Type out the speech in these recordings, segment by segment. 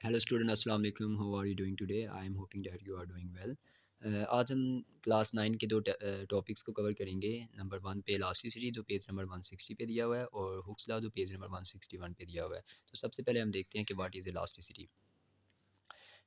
Hello student अस्सलाम वालेकुम, how are you doing today? I am hoping that you are doing well. आज हम class 9 के दो टॉपिक्स को कवर करेंगे। नंबर 1 पे इलास्टिसिटी जो पेज नंबर 160 पे दिया हुआ है, और हुक्स लॉ जो पेज नंबर 161 पे दिया हुआ है। तो सबसे पहले हम देखते हैं कि व्हाट इज़ इलास्टिसिटी।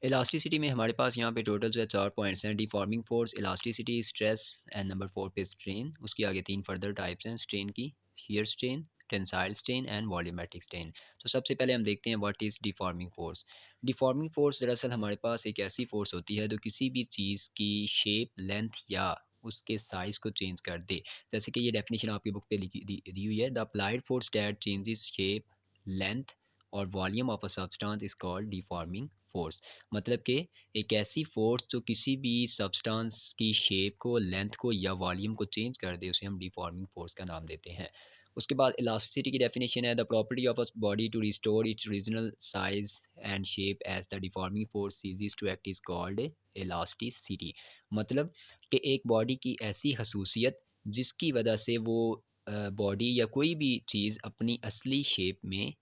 इलास्टिसिटी में हमारे पास यहाँ पे टोटल जो है 4 पॉइंट्स हैं। Deforming force, elasticity, stress and number 4 पे स्ट्रेन। उसके आगे 3 फर्दर टाइप्स हैं स्ट्रेन की: shear strain, tensile strain and volumetric strain. तो सबसे पहले हम देखते हैं what is deforming force. Deforming force दरअसल हमारे पास एक ऐसी फोर्स होती है जो किसी भी चीज़ की शेप, लेंथ या उसके साइज़ को चेंज कर दे। जैसे कि ये डेफिनेशन आपकी बुक पे लिखी दी हुई है: the applied force that changes shape, length और volume of a substance is called deforming force. मतलब कि एक ऐसी फोर्स जो किसी भी सब्सटेंस की शेप को, लेंथ को या वॉल्यूम को चेंज कर दे, उसे हम डिफॉर्मिंग फोर्स का नाम देते हैं। उसके बाद इलास्टिसिटी की डेफिनेशन है: the property of a body to restore its original size and shape as the deforming force ceases to act is called elasticity. मतलब कि एक बॉडी की ऐसी खसूसियत जिसकी वजह से वो बॉडी या कोई भी चीज़ अपनी असली शेप में,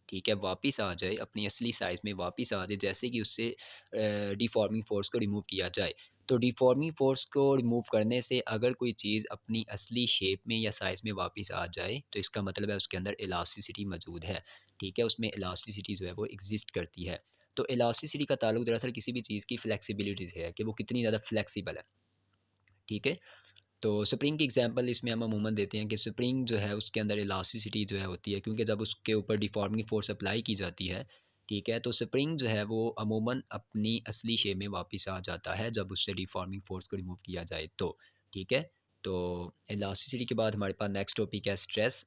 ठीक है, वापस आ जाए, अपनी असली साइज़ में वापस आ जाए, जैसे कि उससे डिफ़ॉर्मिंग फ़ोर्स को रिमूव किया जाए। तो डिफ़ॉर्मिंग फ़ोर्स को रिमूव करने से अगर कोई चीज़ अपनी असली शेप में या साइज़ में वापस आ जाए, तो इसका मतलब है उसके अंदर इलास्टिसिटी मौजूद है, ठीक है? उसमें इलास्टिसिटी जो है वो एग्ज़िस्ट करती है। तो इलास्टिसिटी का ताल्लुक दरअसल किसी भी चीज़ की फ्लेक्सिबिलिटी से है कि वो कितनी ज़्यादा फ्लेक्सिबल है, ठीक है? तो स्प्रिंग की एग्जांपल इसमें हम अमूमन देते हैं कि स्प्रिंग जो है उसके अंदर इलास्टिसिटी जो है होती है, क्योंकि जब उसके ऊपर डिफॉर्मिंग फोर्स अप्लाई की जाती है, ठीक है, तो स्प्रिंग जो है वो अमूमन अपनी असली शेप में वापस आ जाता है जब उससे डिफॉर्मिंग फोर्स को रिमूव किया जाए तो, ठीक है। तो इलास्टिसिटी के बाद हमारे पास नेक्स्ट टॉपिक है स्ट्रेस।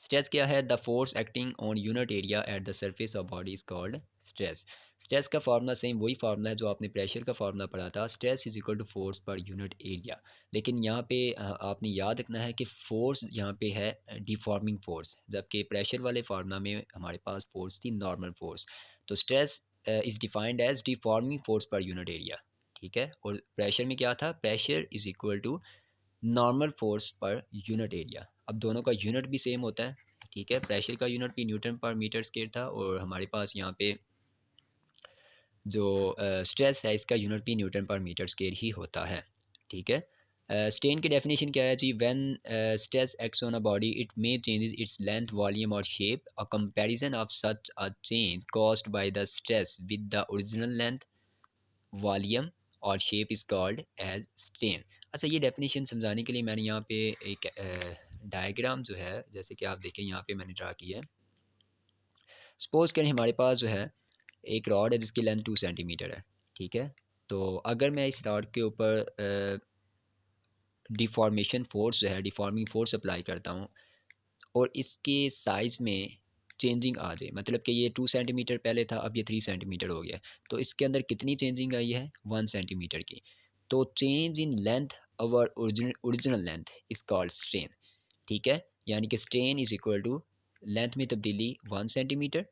स्ट्रेस क्या है? The force acting on unit area at the surface of body is called stress. Stress का फार्मूला सेम वही फार्मूला है जो आपने प्रेशर का फार्मूला पढ़ा था, stress is equal to force per unit area. लेकिन यहाँ पे आपने याद रखना है कि फोर्स यहाँ पे है डिफॉर्मिंग फोर्स, जबकि प्रेशर वाले फार्मूला में हमारे पास फोर्स थी नॉर्मल फोर्स। तो stress is defined as deforming force per unit area, ठीक है। और प्रेशर में क्या था? Pressure is equal to normal force per unit area. अब दोनों का यूनिट भी सेम होता है, ठीक है। प्रेशर का यूनिट भी न्यूटन पर मीटर स्क्वायर था, और हमारे पास यहाँ पे जो स्ट्रेस है इसका यूनिट भी न्यूटन पर मीटर स्क्वायर ही होता है, ठीक है। स्ट्रेन की डेफिनेशन क्या है जी? When stress acts on a body it may changes its length, volume और shape. A comparison of such a change caused by the stress with the original length, volume और shape is called as strain. अच्छा, ये definition समझाने के लिए मैंने यहाँ पे एक डायग्राम जो है, जैसे कि आप देखें यहाँ पे मैंने ड्रा किया है। सपोज करें हमारे पास जो है एक रॉड है जिसकी लेंथ 2 सेंटीमीटर है, ठीक है। तो अगर मैं इस रॉड के ऊपर डिफॉर्मेशन फोर्स जो है, डिफॉर्मिंग फोर्स अप्लाई करता हूँ, और इसके साइज़ में चेंजिंग आ जाए, मतलब कि ये 2 सेंटीमीटर पहले था, अब ये 3 सेंटीमीटर हो गया, तो इसके अंदर कितनी चेंजिंग आई है? 1 सेंटीमीटर की। तो change in length over original length is called strain, ठीक है। यानी कि strain is equal to length में तब्दीली 1 सेंटीमीटर,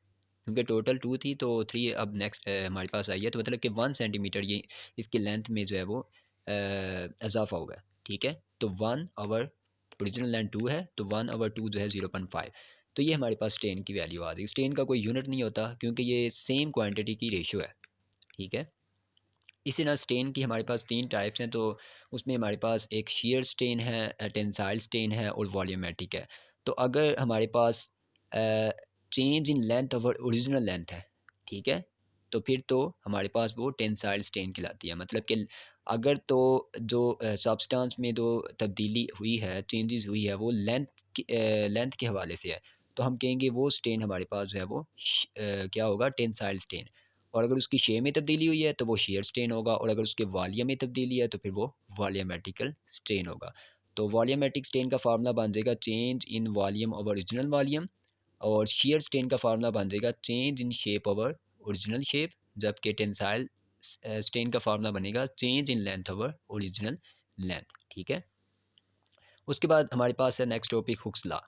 क्योंकि टोटल 2 थी तो 3 अब नेक्स्ट हमारे पास आई है, तो मतलब कि 1 सेंटीमीटर ये इसकी लेंथ में जो है वो इजाफा होगा, ठीक है। तो 1 ओवर ओरिजिनल लेंथ 2 है, तो 1/2 जो है 0.5। तो ये हमारे पास स्ट्रेन की वैल्यू आ गई। स्ट्रेन का कोई यूनिट नहीं होता, क्योंकि ये सेम क्वांटिटी की रेशियो है, ठीक है। इसी तरह स्ट्रेन की हमारे पास 3 टाइप्स हैं, तो उसमें हमारे पास एक शियर स्ट्रेन है, टेंसाइल स्ट्रेन है और वॉल्यूमेट्रिक है। तो अगर हमारे पास change in length over original length है, ठीक है, तो फिर तो हमारे पास वो टेंसाइल स्ट्रेन कहलाती है। मतलब कि अगर तो जो सब्सटेंस में जो तब्दीली हुई है, चेंजेस हुई है, वो लेंथ के हवाले से है, तो हम कहेंगे वो स्ट्रेन हमारे पास जो है वो क्या होगा? Tensile strain. और अगर उसकी शेप में तब्दीली हुई है तो वो शेयर स्ट्रेन होगा, और अगर उसके वॉल्यूम में तब्दीली है तो फिर वो वॉल्यूमेट्रिकल स्ट्रेन होगा। तो वॉल्यूमेट्रिक स्ट्रेन का फार्मूला बन जाएगा change in volume over original volume, और शेयर स्ट्रेन का फार्मूला बन जाएगा change in shape over original shape, जबकि टेंसाइल स्ट्रेन का फार्मूला बनेगा change in length over original length, ठीक है। उसके बाद हमारे पास है next topic Hooke's law.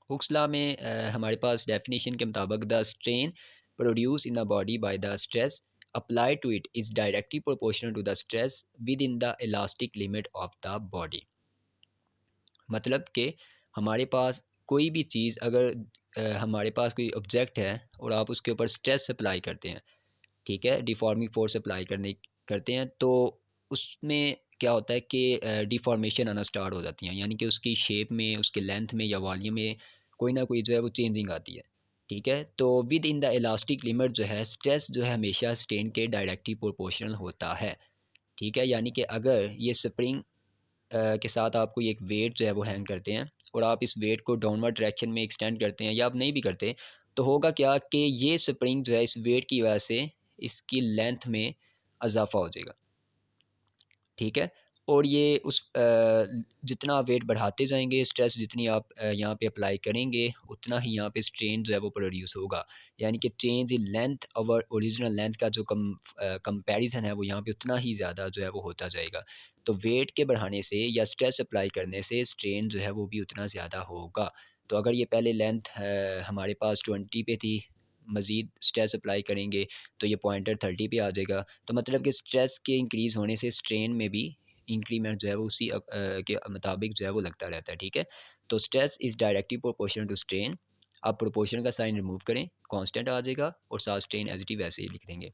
Hooke's law में हमारे पास डेफिनेशन के मुताबिक the strain produce in the body by the stress apply to it is directly proportional to the stress with in the elastic limit of the body. मतलब कि हमारे पास कोई भी चीज़ अगर हमारे पास कोई ऑब्जेक्ट है और आप उसके ऊपर स्ट्रेस अप्लाई करते हैं, ठीक है, डिफ़ॉर्मिंग फ़ोर्स अप्लाई करते हैं, तो उसमें क्या होता है कि डिफ़ॉर्मेशन आना स्टार्ट हो जाती हैं, यानी कि उसकी शेप में, उसके लेंथ में या वॉल्यूम में कोई ना कोई जो है वो चेंजिंग आती है, ठीक है। तो with in the elastic limit जो है स्ट्रेस जो है हमेशा स्ट्रेन के डायरेक्टली प्रोपोर्शनल होता है, ठीक है। यानी कि अगर ये स्प्रिंग के साथ आप कोई एक वेट जो है वो हैंग करते हैं और आप इस वेट को डाउनवर्ड डायरेक्शन में एक्सटेंड करते हैं या आप नहीं भी करते, तो होगा क्या कि ये स्प्रिंग जो है इस वेट की वजह से इसकी लेंथ में इजाफा हो जाएगा, ठीक है। और ये जितना आप वेट बढ़ाते जाएंगे, स्ट्रेस जितनी आप यहाँ पे अप्लाई करेंगे, उतना ही यहाँ पे स्ट्रेन जो है वो प्रोड्यूस होगा। यानी कि चेंज इन लेंथ और ओरिजिनल लेंथ का जो कंपैरिजन है वो यहाँ पे उतना ही ज़्यादा जो है वो होता जाएगा। तो वेट के बढ़ाने से या स्ट्रेस अप्लाई करने से स्ट्रेन जो है वो भी उतना ज़्यादा होगा। तो अगर ये पहले लेंथ हमारे पास 20 पे थी, मज़ीद स्ट्रेस अप्लाई करेंगे तो ये पॉइंटर 30 पे आ जाएगा। तो मतलब कि स्ट्रेस के इंक्रीज़ होने से स्ट्रेन में भी इंक्रीमेंट जो है वो उसी के मुताबिक जो है वो लगता रहता है, ठीक है। तो stress is directly proportional to strain. आप प्रोपोर्शन का साइन रिमूव करें, कांस्टेंट आ जाएगा और साथ स्ट्रेन एज इट इज़ वैसे ही लिख देंगे।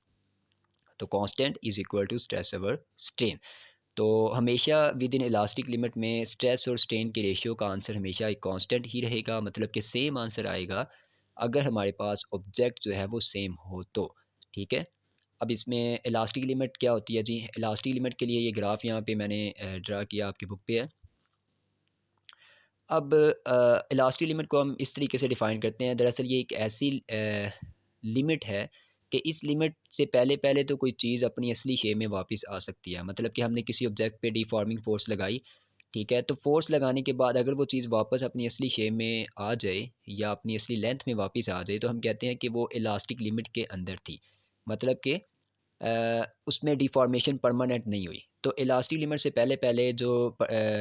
तो constant is equal to stress over strain. तो हमेशा विद इन इलास्टिक लिमिट में स्ट्रेस और स्ट्रेन के रेशियो का आंसर हमेशा एक कांस्टेंट ही रहेगा, मतलब कि सेम आंसर आएगा अगर हमारे पास ऑब्जेक्ट जो है वो सेम हो तो, ठीक है। अब इसमें इलास्टिक लिमिट क्या होती है जी? इलास्टिक लिमिट के लिए ये ग्राफ यहाँ पे मैंने ड्रा किया, आपकी बुक पे है। अब इलास्टिक लिमिट को हम इस तरीके से डिफ़ाइन करते हैं। दरअसल ये एक ऐसी लिमिट है कि इस लिमिट से पहले-पहले तो कोई चीज़ अपनी असली शेप में वापस आ सकती है। मतलब कि हमने किसी ऑब्जेक्ट पे डिफ़ॉर्मिंग फ़ोर्स लगाई, ठीक है? तो फ़ोर्स लगाने के बाद अगर वो चीज़ वापस अपनी असली शेप में आ जाए या अपनी असली लेंथ में वापस आ जाए, तो हम कहते हैं कि वो इलास्टिक लिमिट के अंदर थी। मतलब कि उसमें डिफ़ॉर्मेशन परमानेंट नहीं हुई। तो इलास्टिक लिमिट से पहले-पहले जो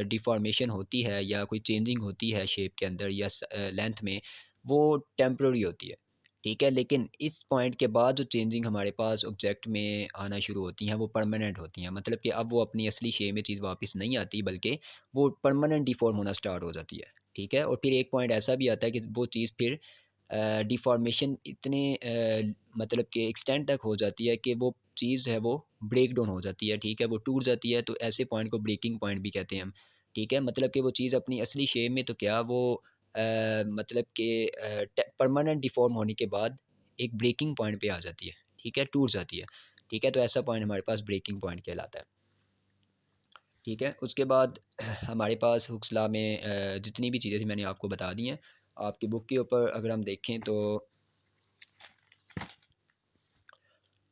डिफ़ॉर्मेशन होती है या कोई चेंजिंग होती है शेप के अंदर या लेंथ में, वो टेम्परेरी होती है, ठीक है? लेकिन इस पॉइंट के बाद जो चेंजिंग हमारे पास ऑब्जेक्ट में आना शुरू होती हैं, वो परमानेंट होती हैं। मतलब कि अब वो अपनी असली शेप में चीज़ वापस नहीं आती, बल्कि वो परमानेंट डिफ़ॉर्म होना स्टार्ट हो जाती है, ठीक है? और फिर एक पॉइंट ऐसा भी आता है कि वो चीज़ फिर डिफ़ॉर्मेशन इतने मतलब कि एक्सटेंड तक हो जाती है कि वो चीज़ है वो ब्रेक डाउन हो जाती है, ठीक है? वो टूट जाती है, तो ऐसे पॉइंट को ब्रेकिंग पॉइंट भी कहते हैं हम, ठीक है? मतलब कि वो चीज़ अपनी असली शेप में तो क्या वो मतलब कि परमानेंट डिफ़ॉर्म होने के बाद एक ब्रेकिंग पॉइंट पे आ जाती है, ठीक है? टूट जाती है, ठीक है? तो ऐसा पॉइंट हमारे पास ब्रेकिंग पॉइंट कहलाता है, ठीक है? उसके बाद हमारे पास हुक्स लॉ में जितनी भी चीज़ें थी मैंने आपको बता दी हैं। आपकी बुक के ऊपर अगर हम देखें तो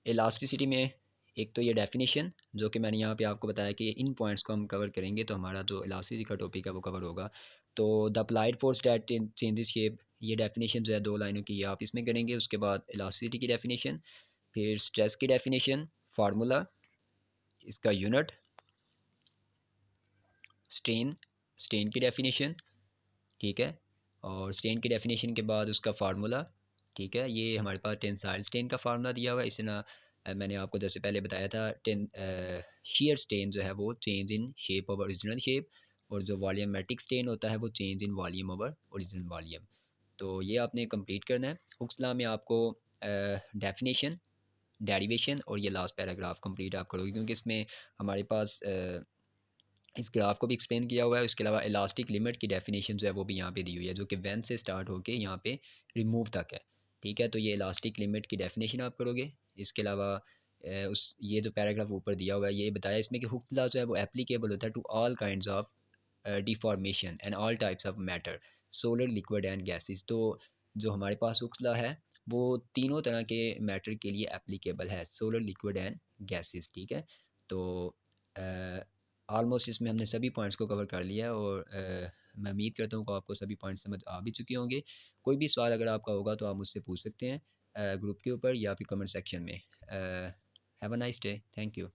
इलास्टिसिटी में एक तो ये डेफिनेशन जो कि मैंने यहाँ पे आपको बताया कि इन पॉइंट्स को हम कवर करेंगे तो हमारा जो इलास्टिसिटी का टॉपिक है वो कवर होगा। तो the applied force that changes shape, ये डेफिनेशन जो है 2 लाइनों की, ये आप इसमें करेंगे। उसके बाद इलास्टिसिटी की डेफिनेशन, फिर स्ट्रेस की डेफिनेशन, फार्मूला, इसका यूनिट, स्ट्रेन, स्ट्रेन की डेफिनेशन, ठीक है। और स्ट्रेन की डेफिनेशन के बाद उसका फार्मूला, ठीक है। ये हमारे पास टेंसाइल स्ट्रेन का फार्मूला दिया हुआ है। इसी ना मैंने आपको जैसे पहले बताया था shear स्ट्रेन जो है वो change in shape over original shape, और जो वॉल्यूमेट्रिक स्ट्रेन होता है वो change in volume over original volume. तो ये आपने कंप्लीट करना है। हुक्स लॉ में आपको डेफिनेशन, डेरिवेशन और ये लास्ट पैराग्राफ कंप्लीट आप करोगे, क्योंकि इसमें हमारे पास इस ग्राफ को भी एक्सप्लेन किया हुआ है। उसके अलावा इलास्टिक लिमिट की डेफिनेशन जो है वो भी यहाँ पे दी हुई है, जो कि वेन से स्टार्ट होके यहाँ पे रिमूव तक है, ठीक है। तो ये इलास्टिक लिमिट की डेफिनेशन आप करोगे। इसके अलावा उस ये जो पैराग्राफ ऊपर दिया हुआ है ये बताया इसमें कि हुक्स लॉ जो है वो एप्लीकेबल होता है to all kinds of deformation and all types of matter, solar, liquid and gases. तो जो हमारे पास हुक्स लॉ है वो तीनों तरह के मैटर के लिए एप्लीकेबल है, सोलर, लिक्विड एंड गैसेस, ठीक है। तो ऑलमोस्ट इसमें हमने सभी पॉइंट्स को कवर कर लिया है, और मैं उम्मीद करता हूँ कि आपको सभी पॉइंट्स समझ आ भी चुके होंगे। कोई भी सवाल अगर आपका होगा तो आप मुझसे पूछ सकते हैं ग्रुप के ऊपर या फिर कमेंट सेक्शन में। Have a nice day, thank you.